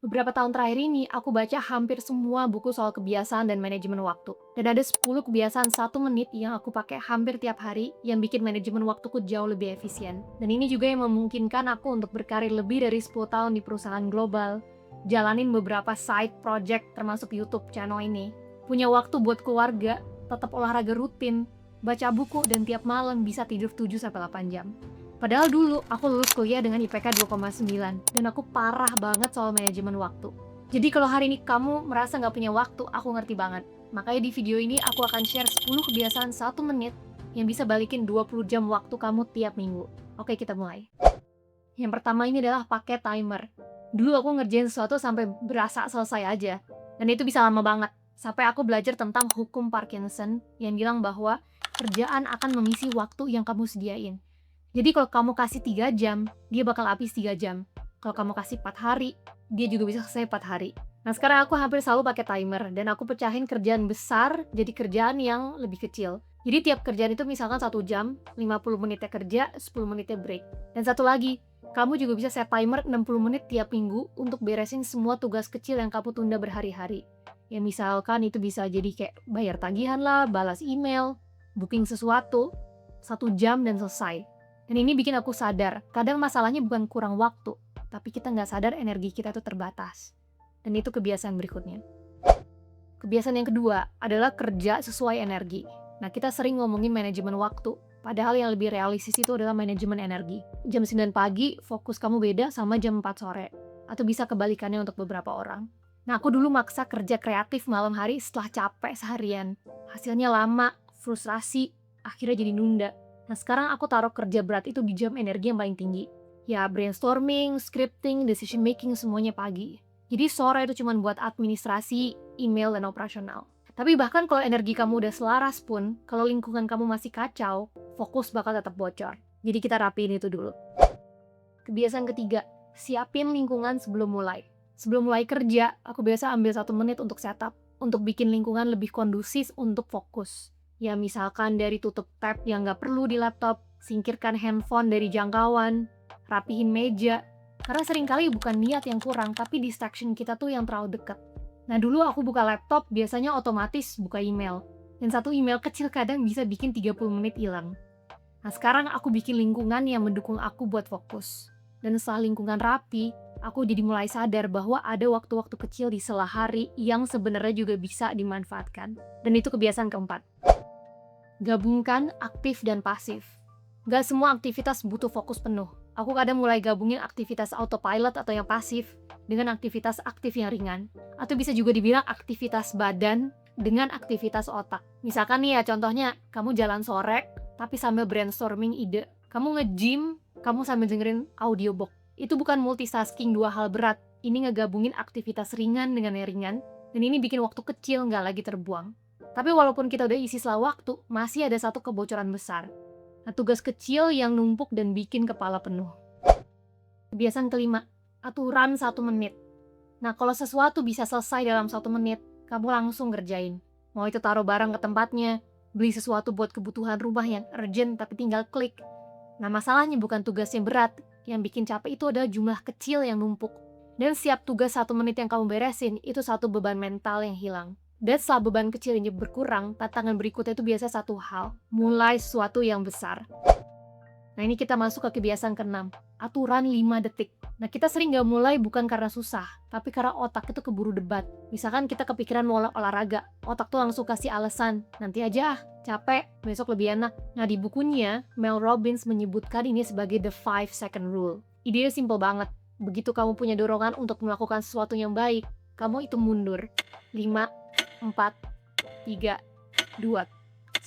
Beberapa tahun terakhir ini, aku baca hampir semua buku soal kebiasaan dan manajemen waktu. Dan ada 10 kebiasaan 1 menit yang aku pakai hampir tiap hari yang bikin manajemen waktuku jauh lebih efisien. Dan ini juga yang memungkinkan aku untuk berkarir lebih dari 10 tahun di perusahaan global, jalanin beberapa side project termasuk YouTube channel ini, punya waktu buat keluarga, tetap olahraga rutin, baca buku, dan tiap malam bisa tidur 7-8 jam. Padahal dulu aku lulus kuliah dengan IPK 2,9 dan aku parah banget soal manajemen waktu. Jadi kalau hari ini kamu merasa nggak punya waktu, aku ngerti banget. Makanya di video ini aku akan share 10 kebiasaan 1 menit yang bisa balikin 20 jam waktu kamu tiap minggu. Oke, kita mulai. Yang pertama ini adalah pakai timer. Dulu aku ngerjain sesuatu sampai berasa selesai aja. Dan itu bisa lama banget. Sampai aku belajar tentang hukum Parkinson yang bilang bahwa kerjaan akan memisi waktu yang kamu sediain. Jadi kalau kamu kasih 3 jam, dia bakal habis 3 jam. Kalau kamu kasih 4 hari, dia juga bisa selesai 4 hari. Nah sekarang aku hampir selalu pakai timer, dan aku pecahin kerjaan besar jadi kerjaan yang lebih kecil. Jadi tiap kerjaan itu misalkan 1 jam, 50 menitnya kerja, 10 menitnya break. Dan satu lagi, kamu juga bisa set timer 60 menit tiap minggu untuk beresin semua tugas kecil yang kamu tunda berhari-hari. Ya misalkan itu bisa jadi kayak bayar tagihan lah, balas email, booking sesuatu, 1 jam dan selesai. Dan ini bikin aku sadar, kadang masalahnya bukan kurang waktu, tapi kita nggak sadar energi kita itu terbatas. Dan itu kebiasaan berikutnya. Kebiasaan yang kedua adalah kerja sesuai energi. Nah, kita sering ngomongin manajemen waktu, padahal yang lebih realistis itu adalah manajemen energi. Jam 9 pagi, fokus kamu beda sama jam 4 sore. Atau bisa kebalikannya untuk beberapa orang. Nah, aku dulu maksa kerja kreatif malam hari setelah capek seharian. Hasilnya lama, frustrasi, akhirnya jadi nunda. Nah sekarang aku taruh kerja berat itu di jam energi yang paling tinggi. Ya brainstorming, scripting, decision making semuanya pagi. Jadi sore itu cuma buat administrasi, email, dan operasional. Tapi bahkan kalau energi kamu udah selaras pun, kalau lingkungan kamu masih kacau, fokus bakal tetap bocor. Jadi kita rapiin itu dulu. Kebiasaan ketiga, siapin lingkungan sebelum mulai. Sebelum mulai kerja, aku biasa ambil 1 menit untuk setup, untuk bikin lingkungan lebih kondusif untuk fokus. Ya misalkan dari tutup tab yang nggak perlu di laptop, singkirkan handphone dari jangkauan, rapihin meja. Karena seringkali bukan niat yang kurang, tapi distraction kita tuh yang terlalu dekat. Nah dulu aku buka laptop, biasanya otomatis buka email. Dan satu email kecil kadang bisa bikin 30 menit hilang. Nah sekarang aku bikin lingkungan yang mendukung aku buat fokus. Dan setelah lingkungan rapi, aku jadi mulai sadar bahwa ada waktu-waktu kecil di sela hari yang sebenarnya juga bisa dimanfaatkan. Dan itu kebiasaan keempat. Gabungkan aktif dan pasif. Gak semua aktivitas butuh fokus penuh. Aku kadang mulai gabungin aktivitas autopilot atau yang pasif dengan aktivitas aktif yang ringan. Atau bisa juga dibilang aktivitas badan dengan aktivitas otak. Misalkan nih ya contohnya, kamu jalan sore tapi sambil brainstorming ide. Kamu nge-gym, kamu sambil dengerin audiobook. Itu bukan multitasking dua hal berat. Ini ngegabungin aktivitas ringan dengan yang ringan. Dan ini bikin waktu kecil gak lagi terbuang. Tapi walaupun kita udah isi sela waktu, masih ada satu kebocoran besar. Nah, tugas kecil yang numpuk dan bikin kepala penuh. Kebiasaan kelima, aturan 1 menit. Nah, kalau sesuatu bisa selesai dalam 1 menit, kamu langsung ngerjain. Mau itu taruh barang ke tempatnya, beli sesuatu buat kebutuhan rumah yang urgent tapi tinggal klik. Nah, masalahnya bukan tugas yang berat, yang bikin capek itu adalah jumlah kecil yang numpuk. Dan setiap tugas 1 menit yang kamu beresin, itu satu beban mental yang hilang. Dan setelah beban kecil ini berkurang, tantangan berikutnya itu biasanya satu hal, mulai sesuatu yang besar. Nah ini kita masuk ke kebiasaan ke-6, aturan 5 detik. Nah kita sering gak mulai bukan karena susah, tapi karena otak itu keburu debat. Misalkan kita kepikiran mau olahraga, otak tuh langsung kasih alasan, nanti aja capek, besok lebih enak. Nah di bukunya, Mel Robbins menyebutkan ini sebagai the 5-second rule. Idenya simple banget, begitu kamu punya dorongan untuk melakukan sesuatu yang baik, kamu itu mundur. 5, 4, 3, 2,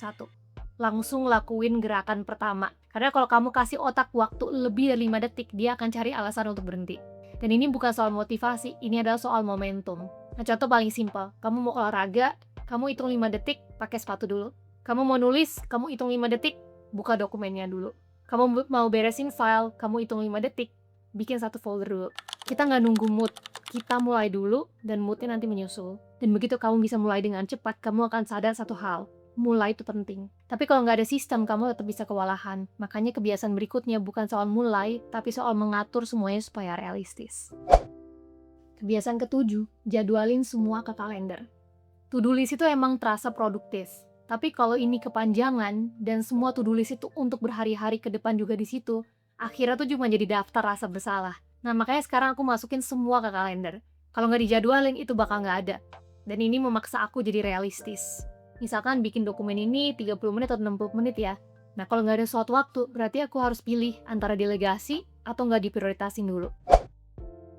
1. Langsung lakuin gerakan pertama. Karena kalau kamu kasih otak waktu lebih dari 5 detik, dia akan cari alasan untuk berhenti. Dan ini bukan soal motivasi, ini adalah soal momentum. Nah contoh paling simpel, kamu mau olahraga, kamu hitung 5 detik, pakai sepatu dulu. Kamu mau nulis, kamu hitung 5 detik, buka dokumennya dulu. Kamu mau beresin file, kamu hitung 5 detik, bikin satu folder dulu. Kita nggak nunggu mood, kita mulai dulu dan moodnya nanti menyusul. Dan begitu kamu bisa mulai dengan cepat, kamu akan sadar satu hal, mulai itu penting. Tapi kalau nggak ada sistem, kamu tetap bisa kewalahan. Makanya kebiasaan berikutnya bukan soal mulai, tapi soal mengatur semuanya supaya realistis. Kebiasaan ketujuh, jadwalin semua ke kalender. To-do list itu emang terasa produktif. Tapi kalau ini kepanjangan dan semua to-do list itu untuk berhari-hari ke depan juga di situ, akhirnya tuh cuma jadi daftar rasa bersalah. Nah, makanya sekarang aku masukin semua ke kalender. Kalau nggak dijadwalin, itu bakal nggak ada. Dan ini memaksa aku jadi realistis. Misalkan bikin dokumen ini 30 menit atau 60 menit ya. Nah, kalau nggak ada suatu waktu, berarti aku harus pilih antara delegasi atau nggak diprioritasin dulu.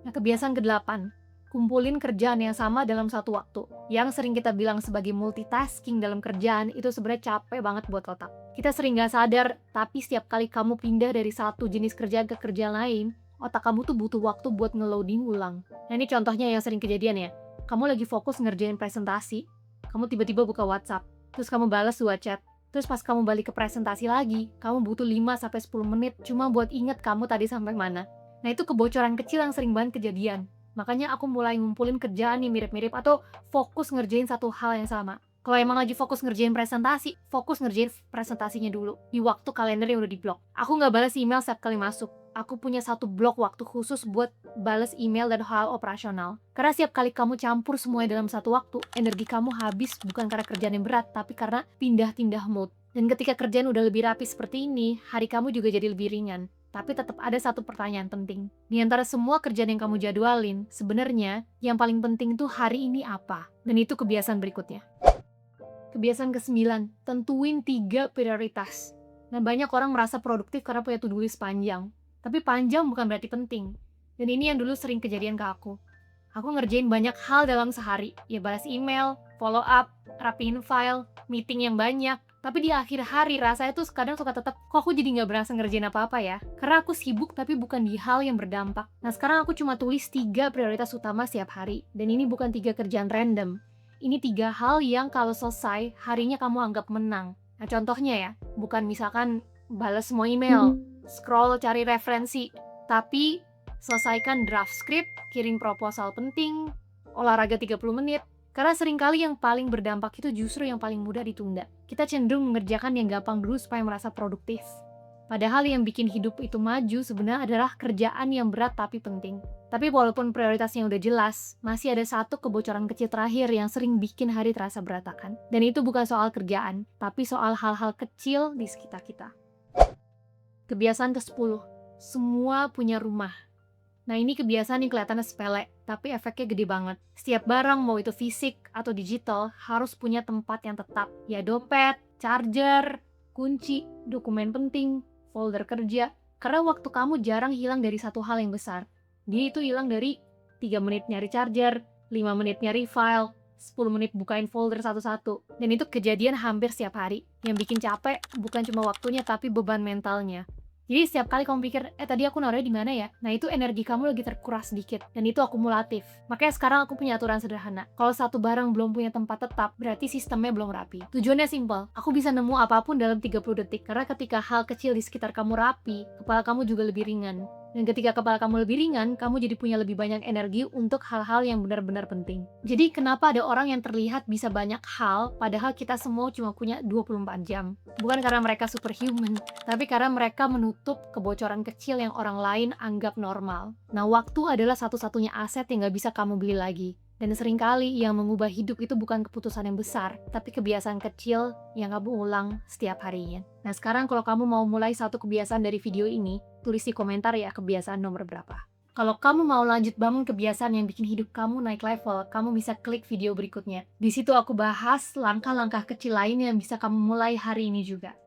Nah, kebiasaan ke-8, kumpulin kerjaan yang sama dalam satu waktu. Yang sering kita bilang sebagai multitasking dalam kerjaan itu sebenarnya capek banget buat otak. Kita sering nggak sadar, tapi setiap kali kamu pindah dari satu jenis kerjaan ke kerjaan lain, otak kamu tuh butuh waktu buat nge-loading ulang. Nah, ini contohnya yang sering kejadian ya. Kamu lagi fokus ngerjain presentasi, kamu tiba-tiba buka WhatsApp, terus kamu balas 2 chat. Terus pas kamu balik ke presentasi lagi, kamu butuh 5-10 menit cuma buat inget kamu tadi sampai mana. Nah, itu kebocoran kecil yang sering banget kejadian. Makanya aku mulai ngumpulin kerjaan yang mirip-mirip atau fokus ngerjain satu hal yang sama. Kalau emang lagi fokus ngerjain presentasi, fokus ngerjain presentasinya dulu di waktu kalender yang udah diblok. Aku nggak balas email setiap kali masuk. Aku punya satu blok waktu khusus buat balas email dan hal operasional. Karena setiap kali kamu campur semuanya dalam satu waktu, energi kamu habis bukan karena kerjaan yang berat, tapi karena pindah-pindah mode. Dan ketika kerjaan udah lebih rapi seperti ini, hari kamu juga jadi lebih ringan. Tapi tetap ada satu pertanyaan penting. Di antara semua kerjaan yang kamu jadwalin, sebenarnya yang paling penting tuh hari ini apa? Dan itu kebiasaan berikutnya. Kebiasaan ke-9, tentuin 3 prioritas. Nah, banyak orang merasa produktif karena punya to-do list panjang. Tapi panjang bukan berarti penting. Dan ini yang dulu sering kejadian ke aku. Aku ngerjain banyak hal dalam sehari. Ya balas email, follow up, rapiin file, meeting yang banyak. Tapi di akhir hari rasanya tuh kadang suka tetap, kok aku jadi nggak berasa ngerjain apa-apa ya? Karena aku sibuk tapi bukan di hal yang berdampak. Nah, sekarang aku cuma tulis 3 prioritas utama setiap hari. Dan ini bukan 3 kerjaan random. Ini 3 hal yang kalau selesai, harinya kamu anggap menang. Nah, contohnya ya, bukan misalkan balas semua email, scroll cari referensi, tapi selesaikan draft script, kirim proposal penting, olahraga 30 menit. Karena seringkali yang paling berdampak itu justru yang paling mudah ditunda. Kita cenderung mengerjakan yang gampang dulu supaya merasa produktif. Padahal yang bikin hidup itu maju sebenarnya adalah kerjaan yang berat tapi penting. Tapi walaupun prioritasnya udah jelas, masih ada satu kebocoran kecil terakhir yang sering bikin hari terasa berantakan. Dan itu bukan soal kerjaan, tapi soal hal-hal kecil di sekitar kita. Kebiasaan ke-10, semua punya rumah. Nah, ini kebiasaan yang kelihatannya sepele, tapi efeknya gede banget. Setiap barang, mau itu fisik atau digital, harus punya tempat yang tetap. Ya dompet, charger, kunci, dokumen penting, folder kerja. Karena waktu kamu jarang hilang dari satu hal yang besar. Dia itu hilang dari 3 menit nyari charger, 5 menit nyari file, 10 menit bukain folder satu-satu. Dan itu kejadian hampir setiap hari. Yang bikin capek bukan cuma waktunya, tapi beban mentalnya. Jadi setiap kali kamu pikir, tadi aku naruhnya di mana ya? Nah, itu energi kamu lagi terkuras sedikit. Dan itu akumulatif. Makanya sekarang aku punya aturan sederhana. Kalau satu barang belum punya tempat tetap, berarti sistemnya belum rapi. Tujuannya simpel. Aku bisa nemu apapun dalam 30 detik. Karena ketika hal kecil di sekitar kamu rapi, kepala kamu juga lebih ringan. Dan ketika kepala kamu lebih ringan, kamu jadi punya lebih banyak energi untuk hal-hal yang benar-benar penting. Jadi kenapa ada orang yang terlihat bisa banyak hal, padahal kita semua cuma punya 24 jam? Bukan karena mereka superhuman, tapi karena mereka menutup kebocoran kecil yang orang lain anggap normal. Nah, waktu adalah satu-satunya aset yang gak bisa kamu beli lagi. Dan seringkali yang mengubah hidup itu bukan keputusan yang besar, tapi kebiasaan kecil yang kamu ulang setiap harinya. Nah, sekarang kalau kamu mau mulai satu kebiasaan dari video ini, tulis di komentar ya kebiasaan nomor berapa. Kalau kamu mau lanjut bangun kebiasaan yang bikin hidup kamu naik level, kamu bisa klik video berikutnya. Di situ aku bahas langkah-langkah kecil lain yang bisa kamu mulai hari ini juga.